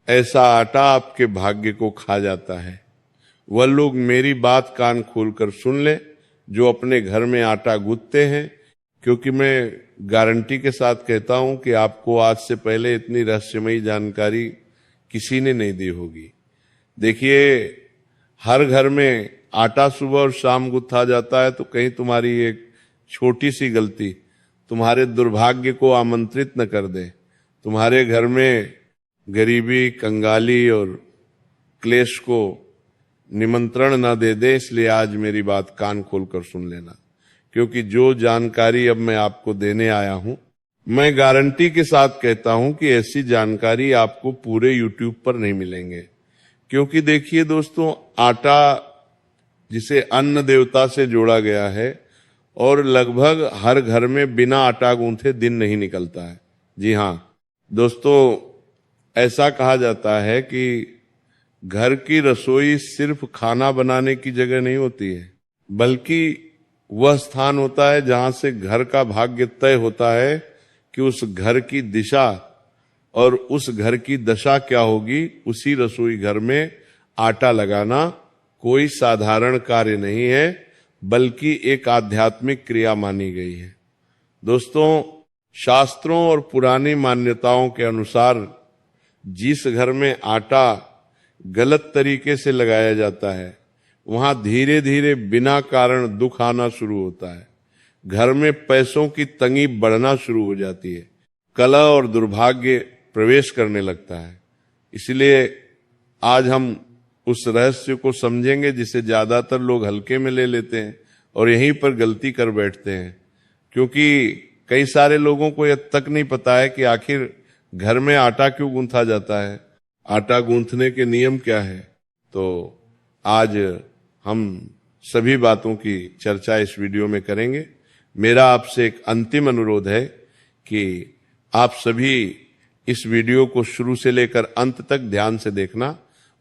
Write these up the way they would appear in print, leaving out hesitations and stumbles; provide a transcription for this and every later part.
ऐसा आटा आपके भाग्य को खा जाता है। वह लोग मेरी बात कान खोलकर सुन ले जो अपने घर में आटा गूंथते हैं, क्योंकि मैं गारंटी के साथ कहता हूं कि आपको आज से पहले इतनी रहस्यमयी जानकारी किसी ने नहीं दी होगी। देखिए, हर घर में आटा सुबह और शाम गूंथा जाता है, तो कहीं तुम्हारी एक छोटी सी गलती तुम्हारे दुर्भाग्य को आमंत्रित न कर दे, तुम्हारे घर में गरीबी, कंगाली और क्लेश को निमंत्रण न दे दे। इसलिए आज मेरी बात कान खोलकर सुन लेना, क्योंकि जो जानकारी अब मैं आपको देने आया हूं, मैं गारंटी के साथ कहता हूं कि ऐसी जानकारी आपको पूरे YouTube पर नहीं मिलेंगे। क्योंकि देखिए दोस्तों, आटा जिसे अन्न देवता से जोड़ा गया है, और लगभग हर घर में बिना आटा गूंथे दिन नहीं निकलता है। जी हाँ दोस्तों, ऐसा कहा जाता है कि घर की रसोई सिर्फ खाना बनाने की जगह नहीं होती है, बल्कि वह स्थान होता है जहां से घर का भाग्य तय होता है कि उस घर की दिशा और उस घर की दशा क्या होगी। उसी रसोई घर में आटा लगाना कोई साधारण कार्य नहीं है, बल्कि एक आध्यात्मिक क्रिया मानी गई है। दोस्तों, शास्त्रों और पुरानी मान्यताओं के अनुसार जिस घर में आटा गलत तरीके से लगाया जाता है, वहां धीरे धीरे बिना कारण दुख आना शुरू होता है, घर में पैसों की तंगी बढ़ना शुरू हो जाती है, कलह और दुर्भाग्य प्रवेश करने लगता है। इसलिए आज हम उस रहस्य को समझेंगे जिसे ज्यादातर लोग हल्के में ले लेते हैं और यहीं पर गलती कर बैठते हैं। क्योंकि कई सारे लोगों को यह तक नहीं पता है कि आखिर घर में आटा क्यों गूंथा जाता है, आटा गूंथने के नियम क्या है। तो आज हम सभी बातों की चर्चा इस वीडियो में करेंगे। मेरा आपसे एक अंतिम अनुरोध है कि आप सभी इस वीडियो को शुरू से लेकर अंत तक ध्यान से देखना,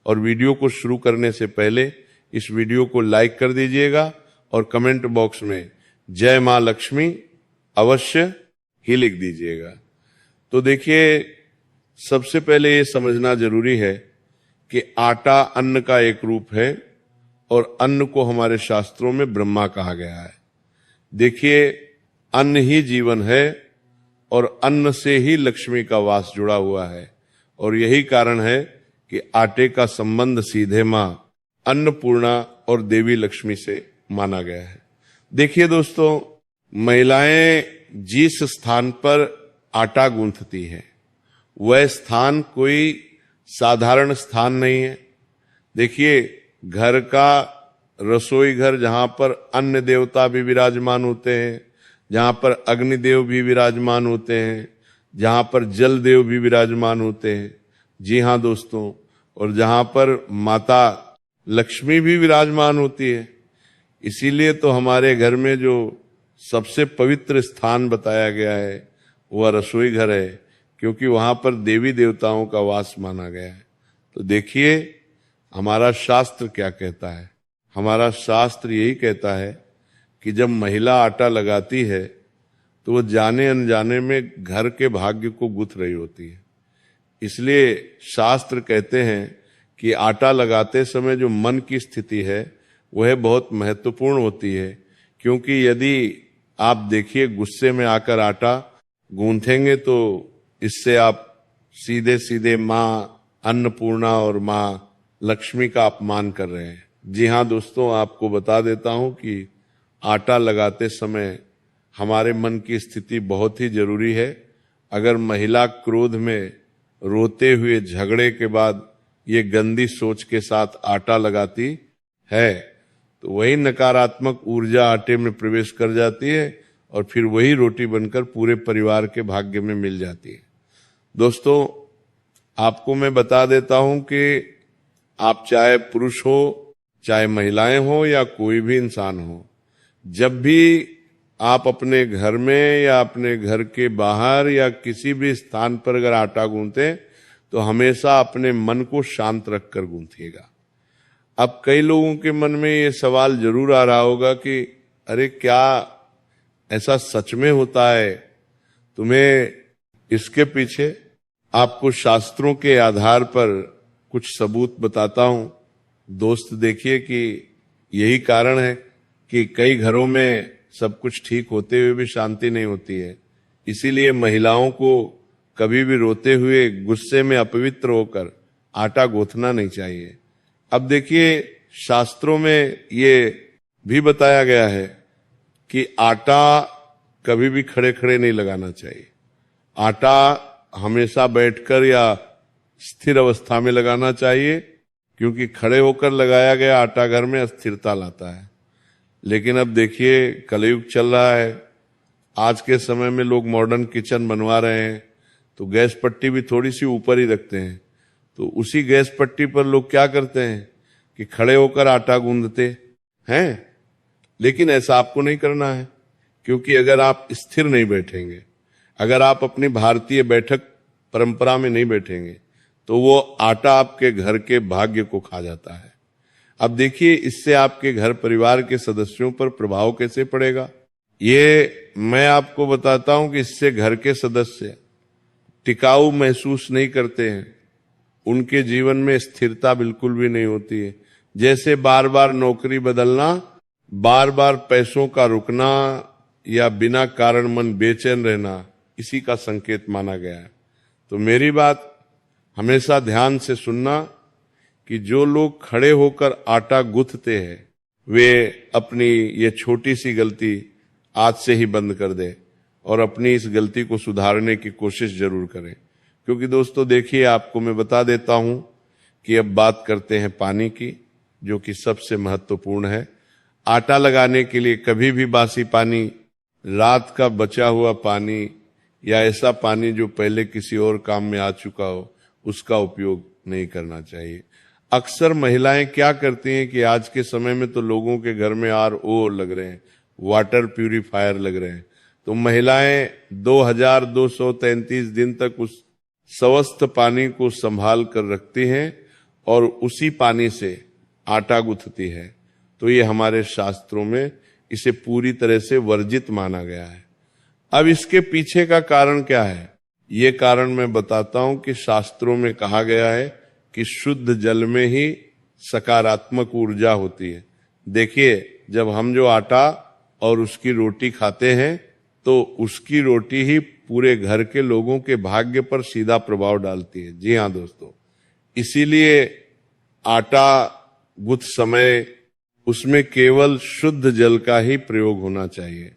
और वीडियो को शुरू करने से पहले इस वीडियो को लाइक कर दीजिएगा और कमेंट बॉक्स में जय मां लक्ष्मी अवश्य ही लिख दीजिएगा। तो देखिए, सबसे पहले ये समझना जरूरी है कि आटा अन्न का एक रूप है, और अन्न को हमारे शास्त्रों में ब्रह्मा कहा गया है। देखिए, अन्न ही जीवन है और अन्न से ही लक्ष्मी का वास जुड़ा हुआ है, और यही कारण है कि आटे का संबंध सीधे मां अन्नपूर्णा और देवी लक्ष्मी से माना गया है। देखिए दोस्तों, महिलाएं जिस स्थान पर आटा गूंथती हैं, वह स्थान कोई साधारण स्थान नहीं है। देखिए, घर का रसोई घर जहां पर अन्न देवता भी विराजमान होते हैं, जहां पर अग्निदेव भी विराजमान होते हैं, जहां पर जल देव भी विराजमान होते हैं। जी हाँ दोस्तों, और जहां पर माता लक्ष्मी भी विराजमान होती है। इसीलिए तो हमारे घर में जो सबसे पवित्र स्थान बताया गया है वह रसोई घर है, क्योंकि वहां पर देवी देवताओं का वास माना गया है। तो देखिए, हमारा शास्त्र क्या कहता है। हमारा शास्त्र यही कहता है कि जब महिला आटा लगाती है तो वो जाने अनजाने में घर के भाग्य को गुथ रही होती है। इसलिए शास्त्र कहते हैं कि आटा लगाते समय जो मन की स्थिति है वह बहुत महत्वपूर्ण होती है। क्योंकि यदि आप देखिए, गुस्से में आकर आटा गूंथेंगे तो इससे आप सीधे सीधे मां अन्नपूर्णा और मां लक्ष्मी का अपमान कर रहे हैं। जी हाँ दोस्तों, आपको बता देता हूं कि आटा लगाते समय हमारे मन की स्थिति बहुत ही जरूरी है। अगर महिला क्रोध में रोते हुए झगड़े के बाद ये गंदी सोच के साथ आटा लगाती है, तो वही नकारात्मक ऊर्जा आटे में प्रवेश कर जाती है और फिर वही रोटी बनकर पूरे परिवार के भाग्य में मिल जाती है। दोस्तों, आपको मैं बता देता हूं कि आप चाहे पुरुष हो, चाहे महिलाएं हो, या कोई भी इंसान हो, जब भी आप अपने घर में या अपने घर के बाहर या किसी भी स्थान पर अगर आटा गूंथे तो हमेशा अपने मन को शांत रखकर गूंथिएगा। अब कई लोगों के मन में ये सवाल जरूर आ रहा होगा कि अरे, क्या ऐसा सच में होता है? तुम्हें इसके पीछे आपको शास्त्रों के आधार पर कुछ सबूत बताता हूं। दोस्त देखिए कि यही कारण है कि कई घरों में सब कुछ ठीक होते हुए भी शांति नहीं होती है। इसीलिए महिलाओं को कभी भी रोते हुए गुस्से में अपवित्र होकर आटा गूंथना नहीं चाहिए। अब देखिए, शास्त्रों में ये भी बताया गया है कि आटा कभी भी खड़े खड़े नहीं लगाना चाहिए। आटा हमेशा बैठकर या स्थिर अवस्था में लगाना चाहिए, क्योंकि खड़े होकर लगाया गया आटा घर में अस्थिरता लाता है। लेकिन अब देखिए, कलयुग चल रहा है। आज के समय में लोग मॉडर्न किचन बनवा रहे हैं, तो गैस पट्टी भी थोड़ी सी ऊपर ही रखते हैं। तो उसी गैस पट्टी पर लोग क्या करते हैं कि खड़े होकर आटा गूंदते हैं। लेकिन ऐसा आपको नहीं करना है, क्योंकि अगर आप स्थिर नहीं बैठेंगे, अगर आप अपनी भारतीय बैठक परंपरा में नहीं बैठेंगे, तो वो आटा आपके घर के भाग्य को खा जाता है। अब देखिए, इससे आपके घर परिवार के सदस्यों पर प्रभाव कैसे पड़ेगा, ये मैं आपको बताता हूं कि इससे घर के सदस्य टिकाऊ महसूस नहीं करते हैं। उनके जीवन में स्थिरता बिल्कुल भी नहीं होती है। जैसे बार बार नौकरी बदलना, बार बार पैसों का रुकना या बिना कारण मन बेचैन रहना, इसी का संकेत माना गया है। तो मेरी बात हमेशा ध्यान से सुनना कि जो लोग खड़े होकर आटा गूंथते हैं, वे अपनी ये छोटी सी गलती आज से ही बंद कर दें और अपनी इस गलती को सुधारने की कोशिश जरूर करें। क्योंकि दोस्तों देखिए, आपको मैं बता देता हूं कि अब बात करते हैं पानी की, जो कि सबसे महत्वपूर्ण है। आटा लगाने के लिए कभी भी बासी पानी, रात का बचा हुआ पानी या ऐसा पानी जो पहले किसी और काम में आ चुका हो, उसका उपयोग नहीं करना चाहिए। अक्सर महिलाएं क्या करती हैं कि आज के समय में तो लोगों के घर में RO लग रहे हैं, वाटर प्यूरिफायर लग रहे हैं। तो महिलाएं 2233 दिन तक उस स्वस्थ पानी को संभाल कर रखती हैं और उसी पानी से आटा गूंथती है। तो ये हमारे शास्त्रों में इसे पूरी तरह से वर्जित माना गया है। अब इसके पीछे का कारण क्या है, ये कारण मैं बताता हूं कि शास्त्रों में कहा गया है कि शुद्ध जल में ही सकारात्मक ऊर्जा होती है। देखिए, जब हम जो आटा और उसकी रोटी खाते हैं, तो उसकी रोटी ही पूरे घर के लोगों के भाग्य पर सीधा प्रभाव डालती है। जी हाँ दोस्तों, इसीलिए आटा गूंथ समय उसमें केवल शुद्ध जल का ही प्रयोग होना चाहिए।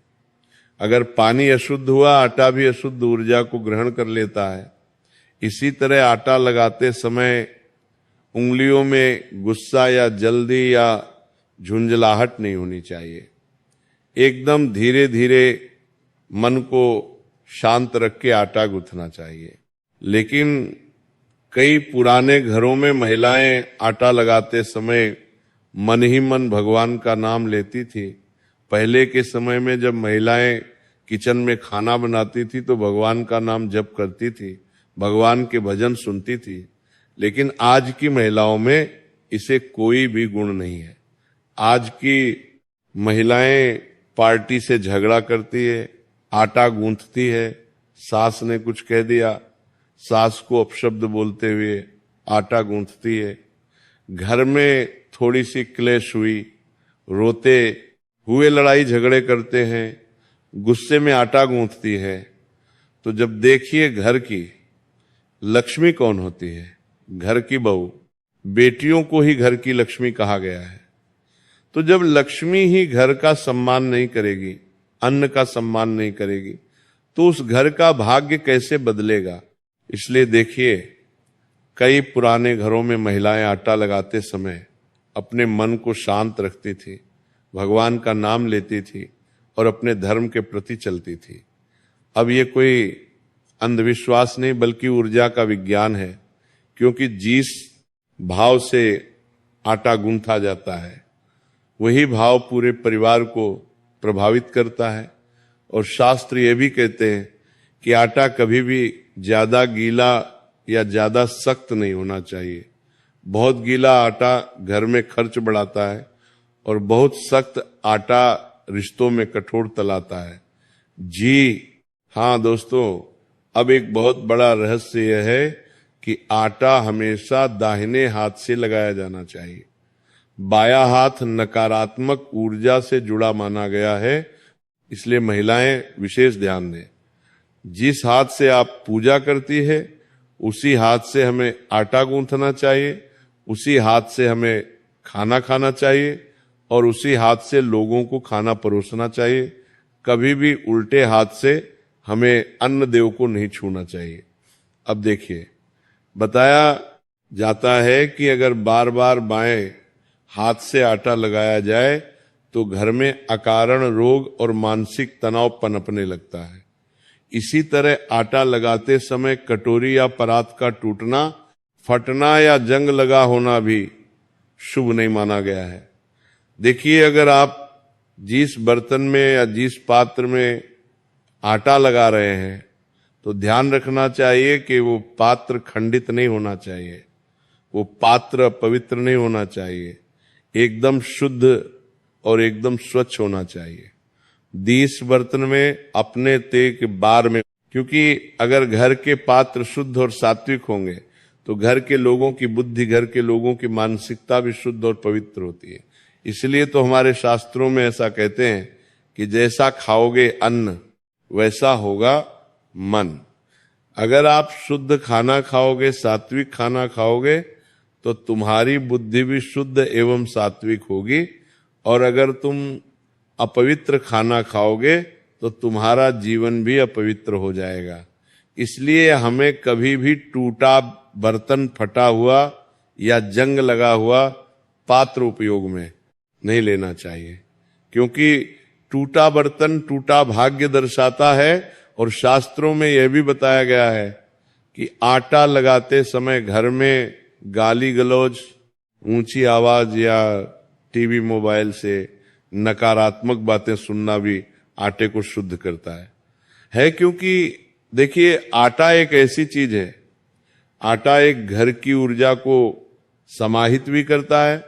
अगर पानी अशुद्ध हुआ, आटा भी अशुद्ध ऊर्जा को ग्रहण कर लेता है। इसी तरह आटा लगाते समय उंगलियों में गुस्सा या जल्दी या झुंझलाहट नहीं होनी चाहिए। एकदम धीरे धीरे मन को शांत रख के आटा गूंथना चाहिए। लेकिन कई पुराने घरों में महिलाएं आटा लगाते समय मन ही मन भगवान का नाम लेती थी। पहले के समय में जब महिलाएं किचन में खाना बनाती थी तो भगवान का नाम जप करती थी, भगवान के भजन सुनती थी। लेकिन आज की महिलाओं में इसे कोई भी गुण नहीं है। आज की महिलाएं पार्टी से झगड़ा करती है, आटा गूंथती है, सास ने कुछ कह दिया, सास को अपशब्द बोलते हुए आटा गूंथती है। घर में थोड़ी सी क्लेश हुई, रोते हुए लड़ाई झगड़े करते हैं, गुस्से में आटा गूंथती है। तो जब देखिए, घर की लक्ष्मी कौन होती है? घर की बहू। बेटियों को ही घर की लक्ष्मी कहा गया है। तो जब लक्ष्मी ही घर का सम्मान नहीं करेगी, अन्न का सम्मान नहीं करेगी, तो उस घर का भाग्य कैसे बदलेगा? इसलिए देखिए, कई पुराने घरों में महिलाएं आटा लगाते समय अपने मन को शांत रखती थी, भगवान का नाम लेती थी और अपने धर्म के प्रति चलती थी। अब ये कोई अंधविश्वास नहीं, बल्कि ऊर्जा का विज्ञान है। क्योंकि जिस भाव से आटा गूंथा जाता है, वही भाव पूरे परिवार को प्रभावित करता है। और शास्त्र ये भी कहते हैं कि आटा कभी भी ज्यादा गीला या ज्यादा सख्त नहीं होना चाहिए। बहुत गीला आटा घर में खर्च बढ़ाता है और बहुत सख्त आटा रिश्तों में कठोर तलाता है। जी हाँ दोस्तों, अब एक बहुत बड़ा रहस्य यह है कि आटा हमेशा दाहिने हाथ से लगाया जाना चाहिए। बायां हाथ नकारात्मक ऊर्जा से जुड़ा माना गया है, इसलिए महिलाएं विशेष ध्यान दें। जिस हाथ से आप पूजा करती है उसी हाथ से हमें आटा गूंथना चाहिए, उसी हाथ से हमें खाना खाना चाहिए और उसी हाथ से लोगों को खाना परोसना चाहिए। कभी भी उल्टे हाथ से हमें अन्न देव को नहीं छूना चाहिए। अब देखिए, बताया जाता है कि अगर बार बार बाएं हाथ से आटा लगाया जाए तो घर में अकारण रोग और मानसिक तनाव पनपने लगता है। इसी तरह आटा लगाते समय कटोरी या परात का टूटना, फटना या जंग लगा होना भी शुभ नहीं माना गया है। देखिए, अगर आप जिस बर्तन में या जिस पात्र में आटा लगा रहे हैं तो ध्यान रखना चाहिए कि वो पात्र खंडित नहीं होना चाहिए, वो पात्र पवित्र नहीं होना चाहिए, एकदम शुद्ध और एकदम स्वच्छ होना चाहिए। दिस बर्तन में अपने तेक बार में, क्योंकि अगर घर के पात्र शुद्ध और सात्विक होंगे तो घर के लोगों की बुद्धि, घर के लोगों की मानसिकता भी शुद्ध और पवित्र होती है। इसलिए तो हमारे शास्त्रों में ऐसा कहते हैं कि जैसा खाओगे अन्न वैसा होगा मन। अगर आप शुद्ध खाना खाओगे, सात्विक खाना खाओगे तो तुम्हारी बुद्धि भी शुद्ध एवं सात्विक होगी, और अगर तुम अपवित्र खाना खाओगे तो तुम्हारा जीवन भी अपवित्र हो जाएगा। इसलिए हमें कभी भी टूटा बर्तन, फटा हुआ या जंग लगा हुआ पात्र उपयोग में नहीं लेना चाहिए, क्योंकि टूटा बर्तन टूटा भाग्य दर्शाता है। और शास्त्रों में यह भी बताया गया है कि आटा लगाते समय घर में गाली गलौज, ऊंची आवाज या टीवी मोबाइल से नकारात्मक बातें सुनना भी आटे को शुद्ध करता है। क्योंकि देखिए, आटा एक ऐसी चीज है, आटा एक घर की ऊर्जा को समाहित भी करता है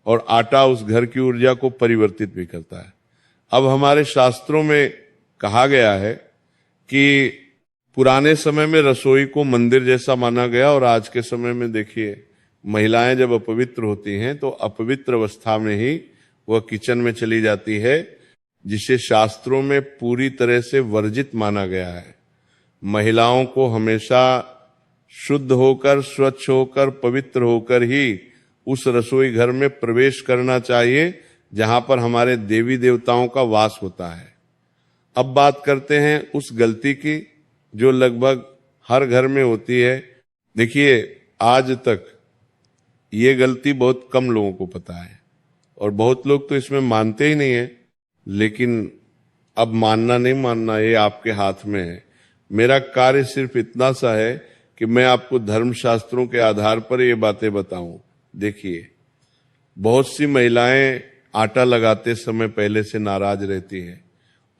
और आटा उस घर की ऊर्जा को परिवर्तित भी करता है। अब हमारे शास्त्रों में कहा गया है कि पुराने समय में रसोई को मंदिर जैसा माना गया, और आज के समय में देखिए, महिलाएं जब अपवित्र होती हैं तो अपवित्र अवस्था में ही वह किचन में चली जाती है, जिसे शास्त्रों में पूरी तरह से वर्जित माना गया है। महिलाओं को हमेशा शुद्ध होकर, स्वच्छ होकर, पवित्र होकर ही उस रसोई घर में प्रवेश करना चाहिए जहां पर हमारे देवी देवताओं का वास होता है। अब बात करते हैं उस गलती की जो लगभग हर घर में होती है। देखिए, आज तक ये गलती बहुत कम लोगों को पता है और बहुत लोग तो इसमें मानते ही नहीं है, लेकिन अब मानना नहीं मानना ये आपके हाथ में है। मेरा कार्य सिर्फ इतना सा है कि मैं आपको धर्मशास्त्रों के आधार पर ये बातें बताऊं। देखिए, बहुत सी महिलाएं आटा लगाते समय पहले से नाराज रहती हैं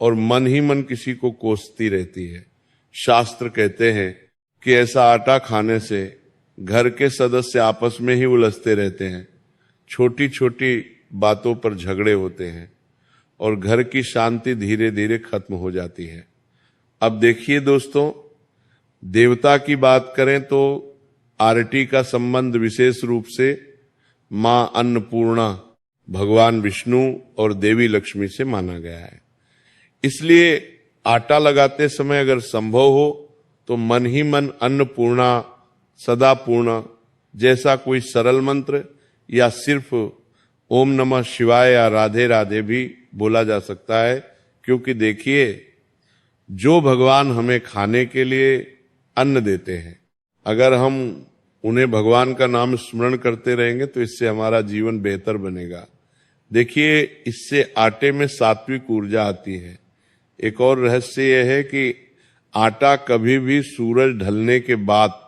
और मन ही मन किसी को कोसती रहती है। शास्त्र कहते हैं कि ऐसा आटा खाने से घर के सदस्य आपस में ही उलझते रहते हैं, छोटी छोटी बातों पर झगड़े होते हैं और घर की शांति धीरे धीरे खत्म हो जाती है। अब देखिए दोस्तों, देवता की बात करें तो आरती का संबंध विशेष रूप से मां अन्नपूर्णा, भगवान विष्णु और देवी लक्ष्मी से माना गया है। इसलिए आटा लगाते समय अगर संभव हो तो मन ही मन अन्नपूर्णा, सदा पूर्ण जैसा कोई सरल मंत्र या सिर्फ ओम नमः शिवाय या राधे राधे भी बोला जा सकता है। क्योंकि देखिए, जो भगवान हमें खाने के लिए अन्न देते हैं, अगर हम उन्हें भगवान का नाम स्मरण करते रहेंगे तो इससे हमारा जीवन बेहतर बनेगा। देखिए, इससे आटे में सात्विक ऊर्जा आती है। एक और रहस्य यह है कि आटा कभी भी सूरज ढलने के बाद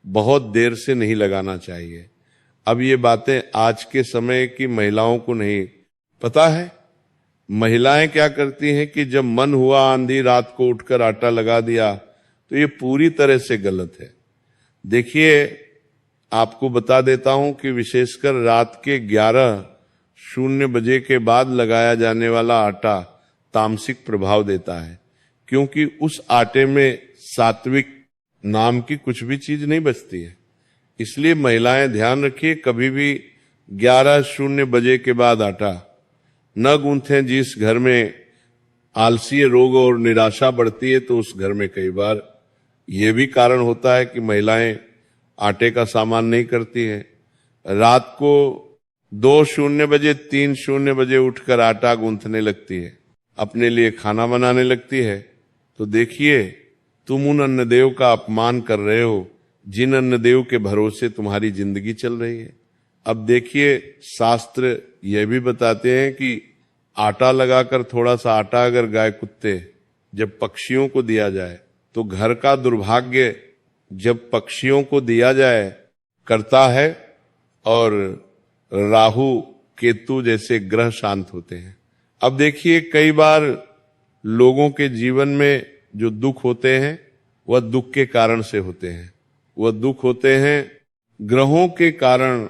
बहुत देर से नहीं लगाना चाहिए। अब ये बातें आज के समय की महिलाओं को नहीं पता है। महिलाएं क्या करती हैं कि जब मन हुआ आंधी रात को उठकर आटा लगा दिया, तो ये पूरी तरह से गलत है। देखिए, आपको बता देता हूं कि विशेषकर रात के 11:00 बजे के बाद लगाया जाने वाला आटा तामसिक प्रभाव देता है, क्योंकि उस आटे में सात्विक नाम की कुछ भी चीज नहीं बचती है। इसलिए महिलाएं ध्यान रखिए, कभी भी 11:00 बजे के बाद आटा न गूंथें। जिस घर में आलसी रोग और निराशा बढ़ती है तो उस घर में कई बार ये भी कारण होता है कि महिलाएं आटे का सामान नहीं करती है। रात को 2:00 बजे 3:00 बजे उठकर आटा गूंथने लगती है, अपने लिए खाना बनाने लगती है। तो देखिए, तुम उन अन्नदेव का अपमान कर रहे हो जिन अन्नदेव के भरोसे तुम्हारी जिंदगी चल रही है। अब देखिए, शास्त्र यह भी बताते हैं कि आटा लगाकर थोड़ा सा आटा अगर गाय कुत्ते जब पक्षियों को दिया जाए तो घर का दुर्भाग्य जब पक्षियों को दिया जाए करता है और राहु केतु जैसे ग्रह शांत होते हैं। अब देखिए, कई बार लोगों के जीवन में जो दुख होते हैं वह दुख के कारण से होते हैं, वह दुख होते हैं ग्रहों के कारण,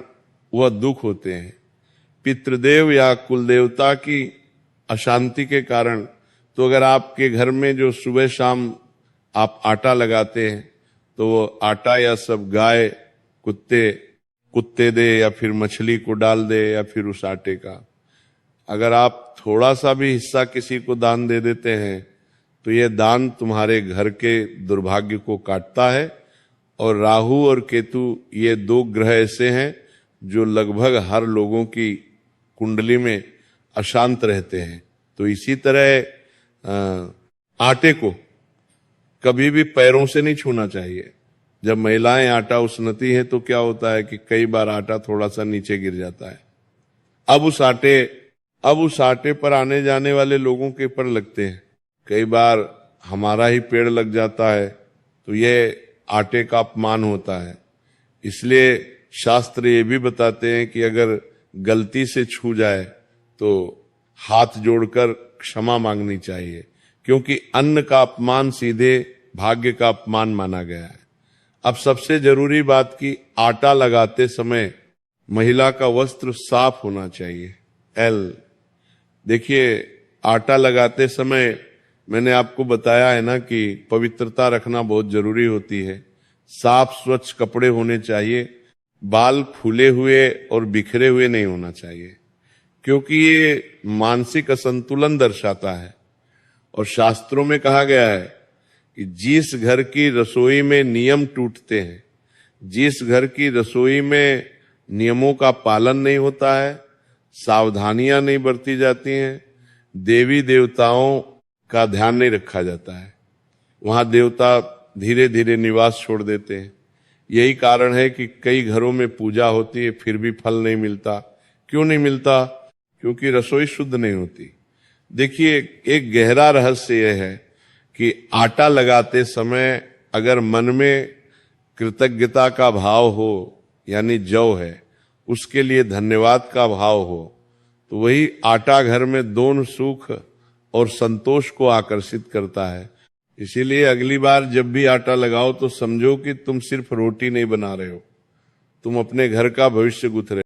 वह दुख होते हैं पितृदेव या कुल देवता की अशांति के कारण। तो अगर आपके घर में जो सुबह शाम आप आटा लगाते हैं तो वो आटा या सब गाय कुत्ते दे या फिर मछली को डाल दे या फिर उस आटे का अगर आप थोड़ा सा भी हिस्सा किसी को दान दे देते हैं तो यह दान तुम्हारे घर के दुर्भाग्य को काटता है। और राहु और केतु ये 2 ग्रह ऐसे हैं जो लगभग हर लोगों की कुंडली में अशांत रहते हैं। तो इसी तरह आटे को कभी भी पैरों से नहीं छूना चाहिए। जब महिलाएं आटा उसनती हैं तो क्या होता है कि कई बार आटा थोड़ा सा नीचे गिर जाता है। अब उस आटे पर आने जाने वाले लोगों के पर लगते हैं। कई बार हमारा ही पेड़ लग जाता है तो यह आटे का अपमान होता है। इसलिए शास्त्र ये भी बताते हैं कि अगर गलती से छू जाए तो हाथ जोड़कर क्षमा मांगनी चाहिए, क्योंकि अन्न का अपमान सीधे भाग्य का अपमान माना गया है। अब सबसे जरूरी बात कि आटा लगाते समय महिला का वस्त्र साफ होना चाहिए। देखिए, आटा लगाते समय मैंने आपको बताया है ना कि पवित्रता रखना बहुत जरूरी होती है। साफ स्वच्छ कपड़े होने चाहिए, बाल फूले हुए और बिखरे हुए नहीं होना चाहिए, क्योंकि ये मानसिक असंतुलन दर्शाता है। और शास्त्रों में कहा गया है कि जिस घर की रसोई में नियम टूटते हैं, जिस घर की रसोई में नियमों का पालन नहीं होता है, सावधानियां नहीं बरती जाती हैं, देवी देवताओं का ध्यान नहीं रखा जाता है, वहां देवता धीरे धीरे निवास छोड़ देते हैं। यही कारण है कि कई घरों में पूजा होती है फिर भी फल नहीं मिलता। क्यों नहीं मिलता? क्योंकि रसोई शुद्ध नहीं होती। देखिए, एक गहरा रहस्य यह है कि आटा लगाते समय अगर मन में कृतज्ञता का भाव हो, यानी जौ है उसके लिए धन्यवाद का भाव हो, तो वही आटा घर में दोनों सुख और संतोष को आकर्षित करता है। इसीलिए अगली बार जब भी आटा लगाओ तो समझो कि तुम सिर्फ रोटी नहीं बना रहे हो, तुम अपने घर का भविष्य गुथ रहे हो।